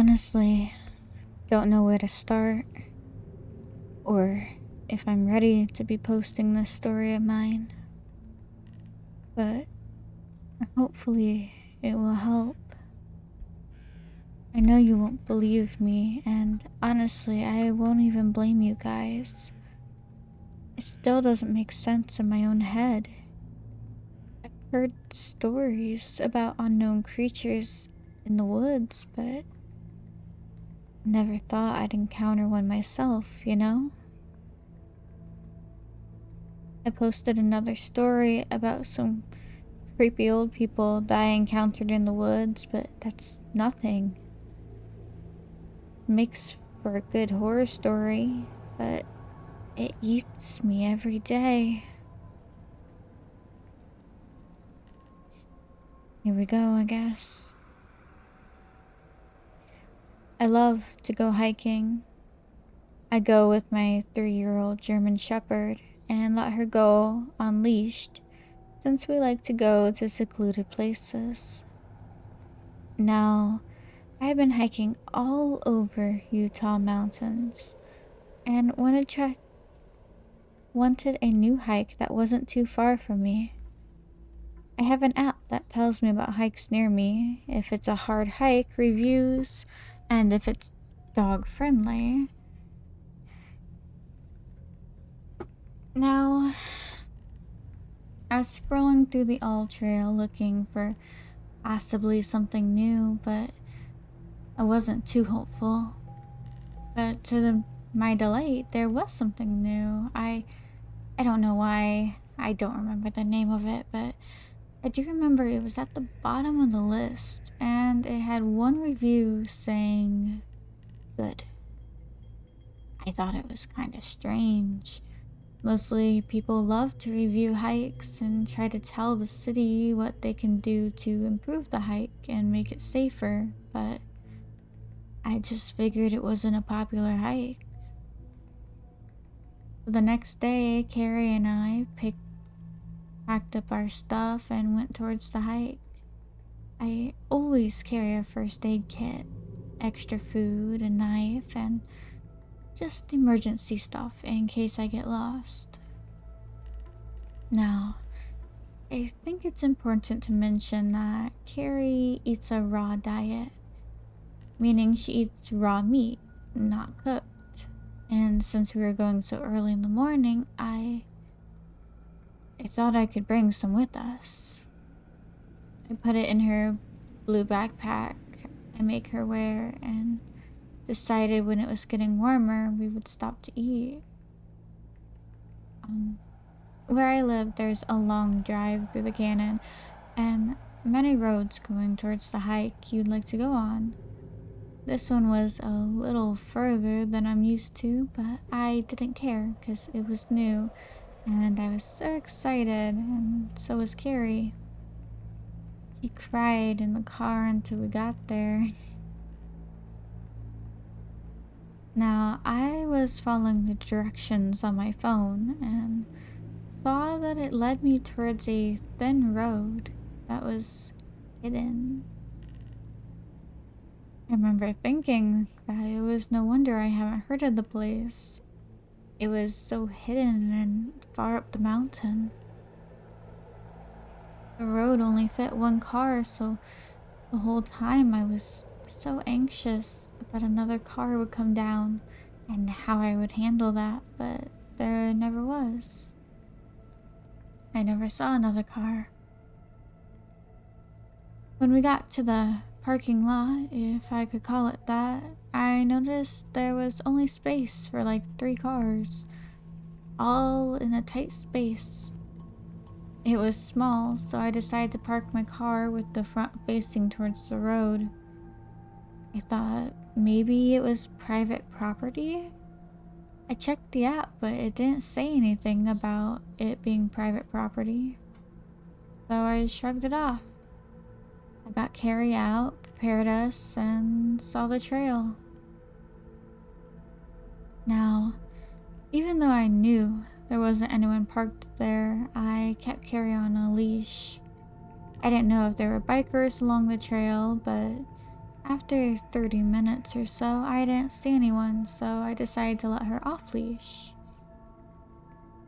honestly don't know where to start or if I'm ready to be posting this story of mine, but hopefully it will help. I know you won't believe me, and honestly, I won't even blame you guys. It still doesn't make sense in my own head. I've heard stories about unknown creatures in the woods, but never thought I'd encounter one myself, you know? I posted another story about some creepy old people that I encountered in the woods, but that's nothing. Makes for a good horror story, but it eats me every day. Here we go, I guess. I love to go hiking. I go with my 3-year-old German Shepherd and let her go unleashed since we like to go to secluded places. Now, I've been hiking all over Utah mountains and wanted a new hike that wasn't too far from me. I have an app that tells me about hikes near me, if it's a hard hike, reviews, and if it's dog friendly. Now, I was scrolling through the All Trail looking for possibly something new, but I wasn't too hopeful. But my delight, there was something new. I don't know why. I don't remember the name of it, but I do remember it was at the bottom of the list, and it had one review saying, good. I thought it was kind of strange. Mostly people love to review hikes and try to tell the city what they can do to improve the hike and make it safer, but I just figured it wasn't a popular hike. So the next day, Carrie and I packed up our stuff and went towards the hike. I always carry a first aid kit, extra food, a knife, and just emergency stuff in case I get lost. Now, I think it's important to mention that Carrie eats a raw diet, meaning she eats raw meat, not cooked. And since we were going so early in the morning, I thought I could bring some with us. I put it in her blue backpack I make her wear and decided when it was getting warmer we would stop to eat. Where I live, there's a long drive through the canyon and many roads going towards the hike you'd like to go on. This one was a little further than I'm used to, but I didn't care because it was new and I was so excited, and so was Carrie. She cried in the car until we got there. Now, I was following the directions on my phone and saw that it led me towards a thin road that was hidden. I remember thinking that it was no wonder I haven't heard of the place. It was so hidden and far up the mountain. The road only fit one car, so the whole time I was so anxious that another car would come down and how I would handle that, but there never was. I never saw another car. When we got to the parking lot, if I could call it that, I noticed there was only space for like 3 cars, all in a tight space. It was small, so I decided to park my car with the front facing towards the road. I thought maybe it was private property. I checked the app, but it didn't say anything about it being private property, so I shrugged it off. I got Carrie out, prepared us, and saw the trail. Now, even though I knew there wasn't anyone parked there, I kept Carrie on a leash. I didn't know if there were bikers along the trail, but After 30 minutes or so, I didn't see anyone, so I decided to let her off leash.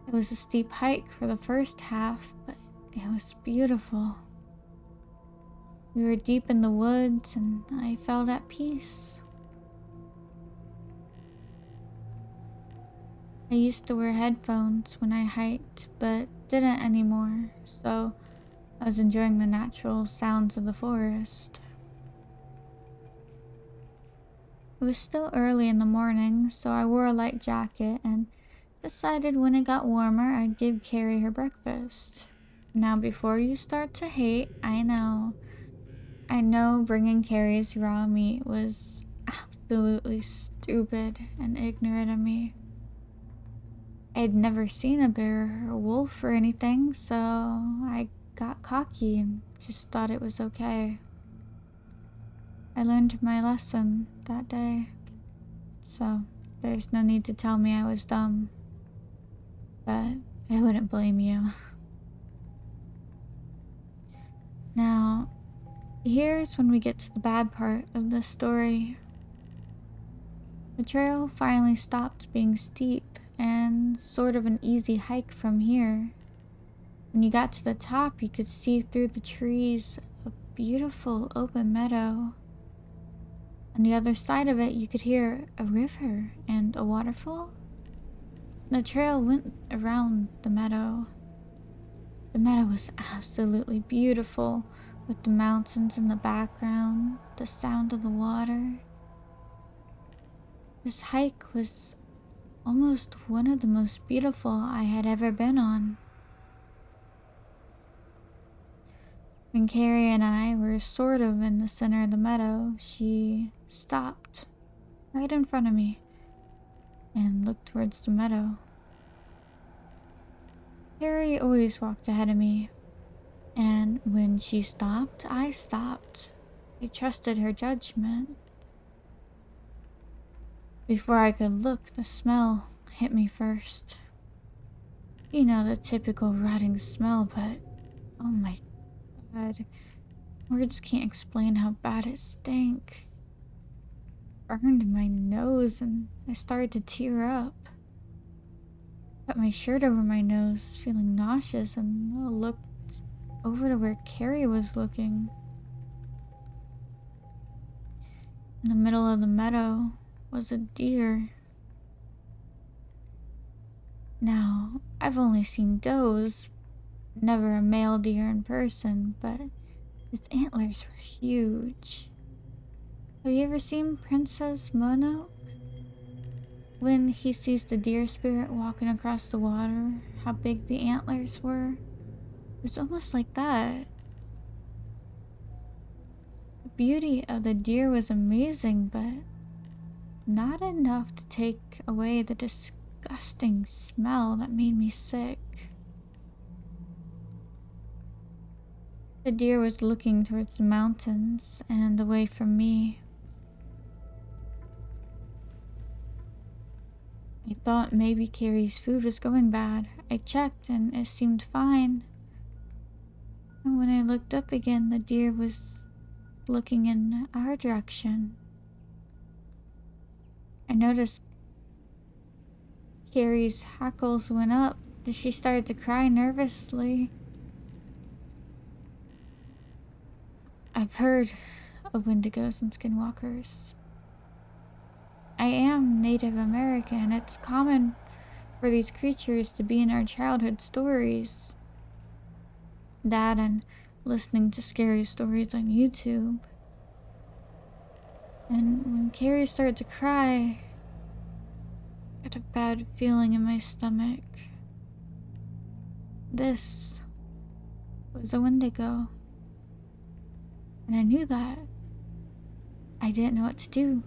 It was a steep hike for the first half, but it was beautiful. We were deep in the woods and I felt at peace. I used to wear headphones when I hiked, but didn't anymore, so I was enjoying the natural sounds of the forest. It was still early in the morning, so I wore a light jacket and decided when it got warmer I'd give Carrie her breakfast. Now before you start to hate, I know bringing Carrie's raw meat was absolutely stupid and ignorant of me. I'd never seen a bear or wolf or anything, so I got cocky and just thought it was okay. I learned my lesson that day, so there's no need to tell me I was dumb. But I wouldn't blame you. Now, here's when we get to the bad part of this story. The trail finally stopped being steep and sort of an easy hike from here. When you got to the top, you could see through the trees a beautiful open meadow. On the other side of it, you could hear a river and a waterfall. The trail went around the meadow. The meadow was absolutely beautiful, with the mountains in the background, the sound of the water. This hike was almost one of the most beautiful I had ever been on. When Carrie and I were sort of in the center of the meadow, she stopped right in front of me and looked towards the meadow. Carrie always walked ahead of me, and when she stopped, I stopped. I trusted her judgment. Before I could look, the smell hit me first. You know, the typical rotting smell, but oh my god, words can't explain how bad it stank. Burned my nose and I started to tear up. Put my shirt over my nose, feeling nauseous, and looked over to where Carrie was looking. In the middle of the meadow was a deer. Now, I've only seen does, never a male deer in person, but his antlers were huge. Have you ever seen Princess Mononoke? When he sees the deer spirit walking across the water, how big the antlers were? It was almost like that. The beauty of the deer was amazing, but not enough to take away the disgusting smell that made me sick. The deer was looking towards the mountains and away from me. I thought maybe Carrie's food was going bad. I checked and it seemed fine. And when I looked up again, the deer was looking in our direction. I noticed Carrie's hackles went up. She started to cry nervously. I've heard of Wendigos and skinwalkers. I am Native American. It's common for these creatures to be in our childhood stories. That and listening to scary stories on YouTube. And when Carrie started to cry, I got a bad feeling in my stomach. This was a Wendigo. And I knew that. I didn't know what to do.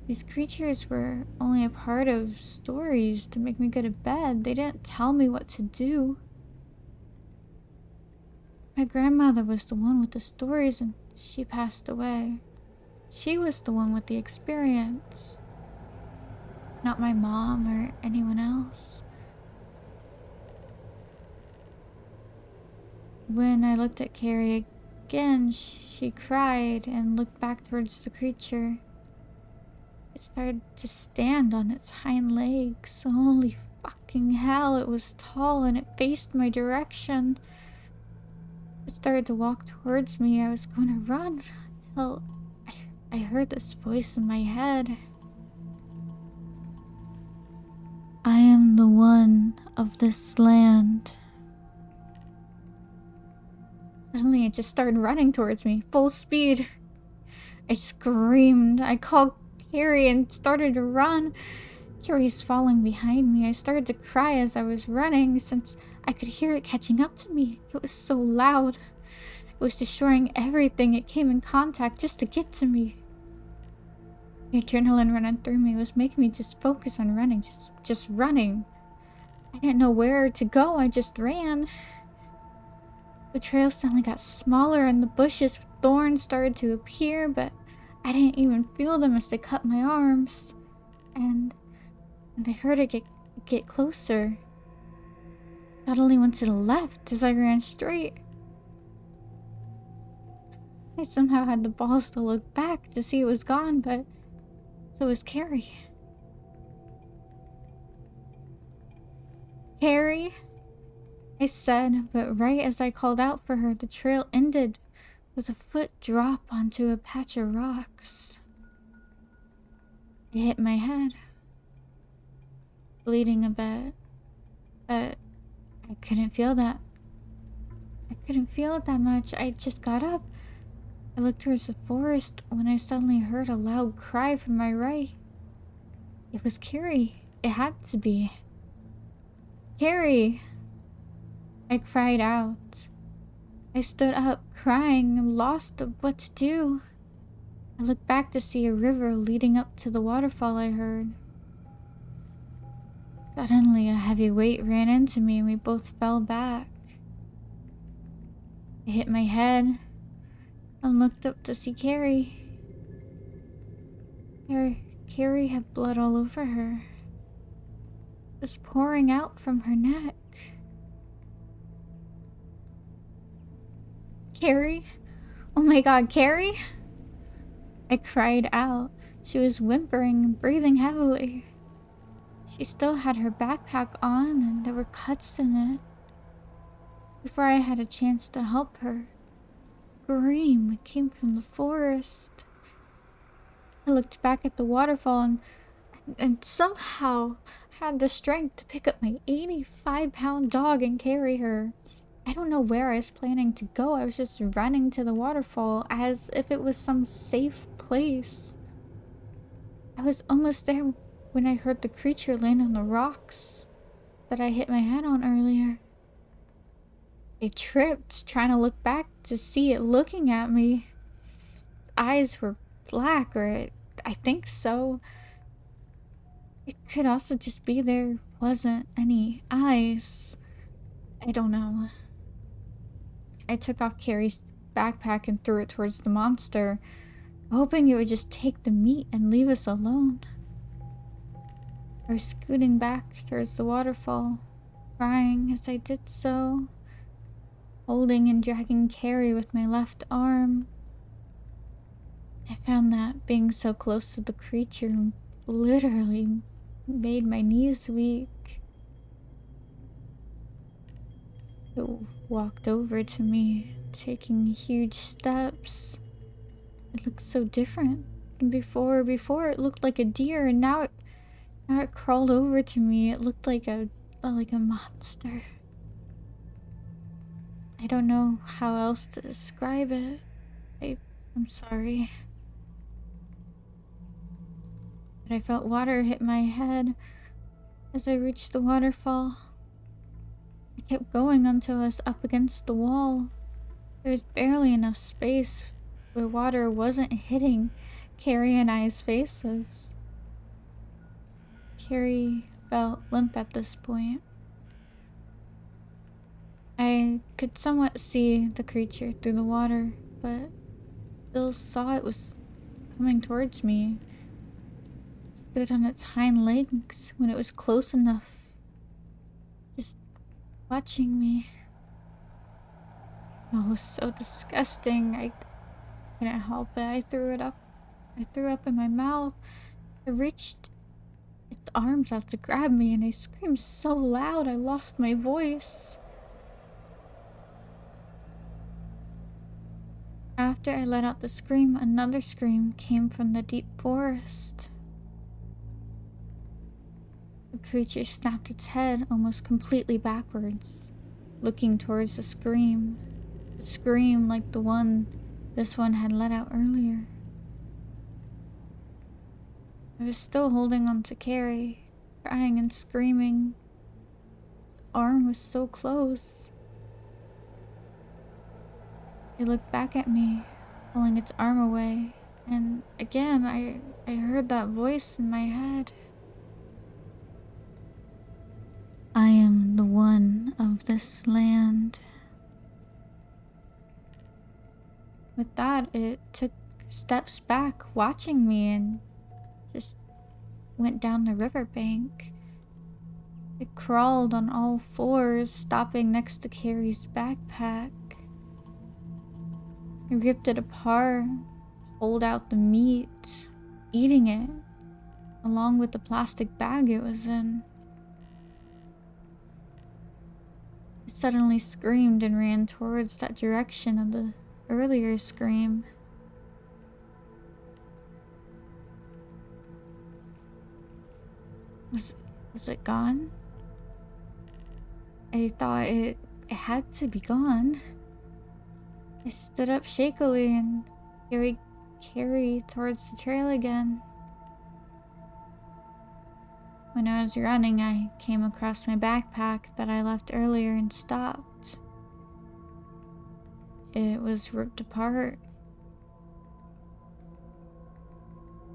These creatures were only a part of stories to make me go to bed. They didn't tell me what to do. My grandmother was the one with the stories and she passed away. She was the one with the experience, not my mom or anyone else. When I looked at Carrie again, she cried and looked back towards the creature. It started to stand on its hind legs. Holy fucking hell, it was tall and it faced my direction. It started to walk towards me. I was going to run until I heard this voice in my head. I am the one of this land. Suddenly it just started running towards me, full speed. I screamed. I called Carrie and started to run. Carrie's falling behind me. I started to cry as I was running since I could hear it catching up to me. It was so loud. It was destroying everything it came in contact just to get to me. The adrenaline running through me was making me just focus on running, just running. I didn't know where to go. I just ran. The trail suddenly got smaller and the bushes with thorns started to appear, but I didn't even feel them as they cut my arms. And I heard it get closer. Suddenly went to the left as I ran straight. I somehow had the balls to look back to see it was gone, but so was Carrie. Carrie, I said, but right as I called out for her, the trail ended with a foot drop onto a patch of rocks. It hit my head, bleeding a bit, but I couldn't feel that. I couldn't feel it that much. I just got up. I looked towards the forest when I suddenly heard a loud cry from my right. It was Carrie. It had to be. Carrie! I cried out. I stood up, crying, lost of what to do. I looked back to see a river leading up to the waterfall I heard. Suddenly, a heavy weight ran into me and we both fell back. I hit my head and looked up to see Carrie. Carrie had blood all over her. It was pouring out from her neck. Carrie? Oh my god, Carrie? I cried out. She was whimpering and breathing heavily. She still had her backpack on and there were cuts in it. Before I had a chance to help her, a scream came from the forest. I looked back at the waterfall and somehow had the strength to pick up my 85-pound dog and carry her. I don't know where I was planning to go. I was just running to the waterfall as if it was some safe place. I was almost there when I heard the creature land on the rocks that I hit my head on earlier. I tripped, trying to look back to see it looking at me. Its eyes were black, or I think so. It could also just be there wasn't any eyes. I don't know. I took off Carrie's backpack and threw it towards the monster, hoping it would just take the meat and leave us alone. I was scooting back towards the waterfall, crying as I did so, holding and dragging Carrie with my left arm. I found that being so close to the creature literally made my knees weak. It walked over to me, taking huge steps. It looked so different. And before it looked like a deer, and now it crawled over to me. It looked like a monster. I don't know how else to describe it. I'm sorry. But I felt water hit my head as I reached the waterfall. I kept going until I was up against the wall. There was barely enough space where water wasn't hitting Carrie and I's faces. Carrie felt limp at this point. I could somewhat see the creature through the water, but still saw it was coming towards me. It stood on its hind legs when it was close enough, just watching me. It was so disgusting. I couldn't help it. I threw it up. I threw up in my mouth. It reached its arms out to grab me, and I screamed so loud I lost my voice. After I let out the scream, another scream came from the deep forest. The creature snapped its head almost completely backwards, looking towards the scream. A scream like the one this one had let out earlier. I was still holding on to Carrie, crying and screaming. Its arm was so close. It looked back at me, pulling its arm away, and again I heard that voice in my head. I am the one of this land. With that, it took steps back, watching me, and just went down the riverbank. It crawled on all fours, stopping next to Carrie's backpack. It ripped it apart, pulled out the meat, eating it, along with the plastic bag it was in. It suddenly screamed and ran towards that direction of the earlier scream. Was it gone? I thought it had to be gone. I stood up shakily and carried Carrie towards the trail again. When I was running, I came across my backpack that I left earlier and stopped. It was ripped apart.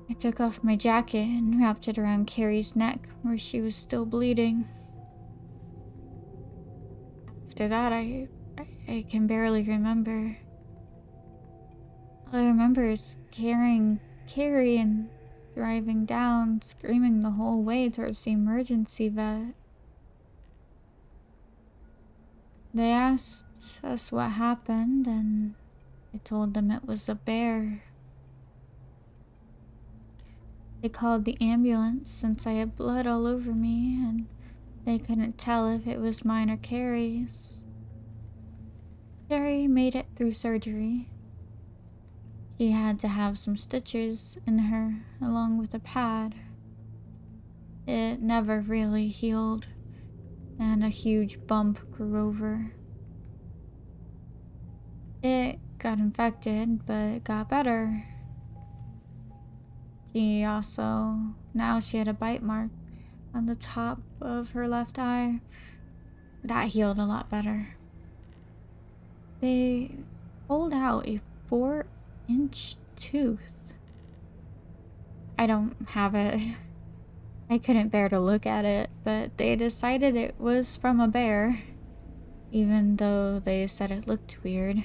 I took off my jacket and wrapped it around Carrie's neck where she was still bleeding. After that, I can barely remember. All I remember is carrying Carrie and driving down, screaming the whole way towards the emergency vet. They asked us what happened, and I told them it was a bear. They called the ambulance since I had blood all over me, and they couldn't tell if it was mine or Carrie's. Carrie made it through surgery. She had to have some stitches in her, along with a pad. It never really healed, and a huge bump grew over. It got infected, but it got better. Now she had a bite mark on the top of her left eye. That healed a lot better. They pulled out a 4-inch tooth. I don't have it. I couldn't bear to look at it, but they decided it was from a bear, even though they said it looked weird.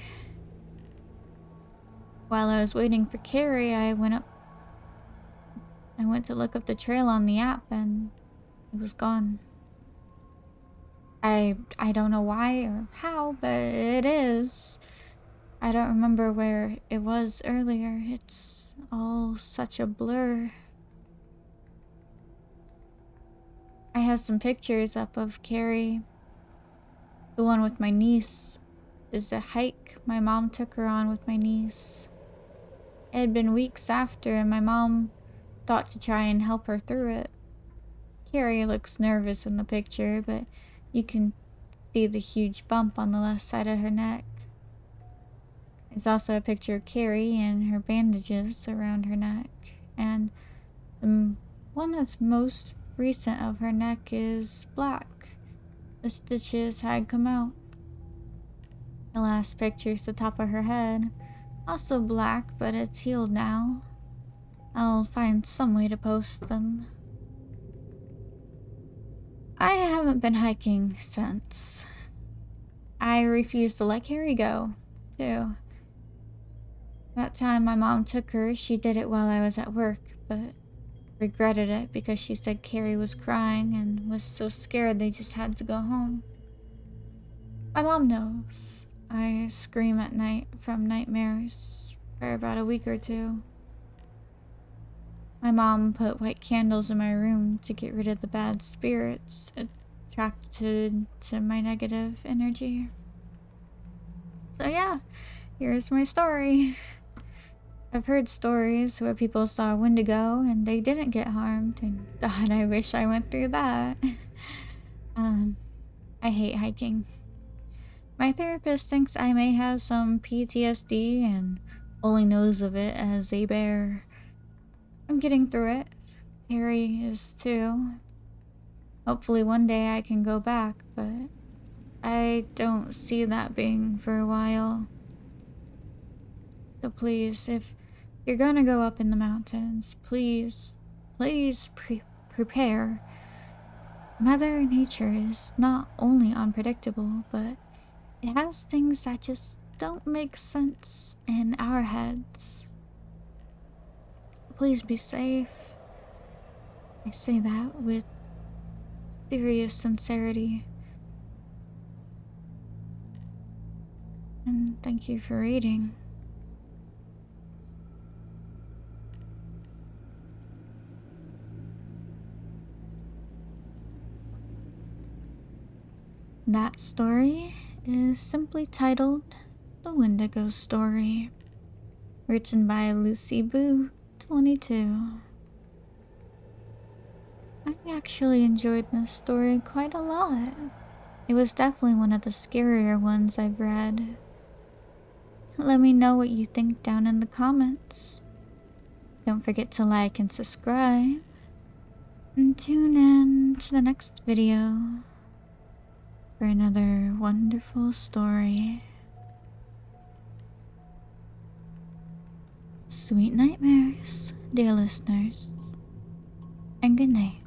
While I was waiting for Carrie, I went to look up the trail on the app, and it was gone. I don't know why or how, but it is. I don't remember where it was earlier. It's all such a blur. I have some pictures up of Carrie. The one with my niece is a hike my mom took her on with my niece. It had been weeks after, and my mom thought to try and help her through it. Carrie looks nervous in the picture, but you can see the huge bump on the left side of her neck. There's also a picture of Carrie and her bandages around her neck, and the one that's most recent of her neck is black. The stitches had come out. The last picture is the top of her head, also black, but it's healed now. I'll find some way to post them. I haven't been hiking since. I refused to let Carrie go, too. That time my mom took her, she did it while I was at work, but regretted it because she said Carrie was crying and was so scared they just had to go home. My mom knows. I scream at night from nightmares for about a week or two. My mom put white candles in my room to get rid of the bad spirits attracted to my negative energy. So yeah, here's my story. I've heard stories where people saw Wendigo and they didn't get harmed, and God, I wish I went through that. I hate hiking. My therapist thinks I may have some PTSD and only knows of it as a bear. I'm getting through it. Harry is too. Hopefully one day I can go back, but I don't see that being for a while. So please, if you're gonna go up in the mountains, please prepare. Mother Nature is not only unpredictable, but it has things that just don't make sense in our heads. Please be safe. I say that with serious sincerity. And thank you for reading. That story is simply titled The Wendigo Story, written by Lucy Boo, 22. I actually enjoyed this story quite a lot. It was definitely one of the scarier ones I've read. Let me know what you think down in the comments. Don't forget to like and subscribe. And tune in to the next video for another wonderful story. Sweet nightmares, dear listeners, and good night.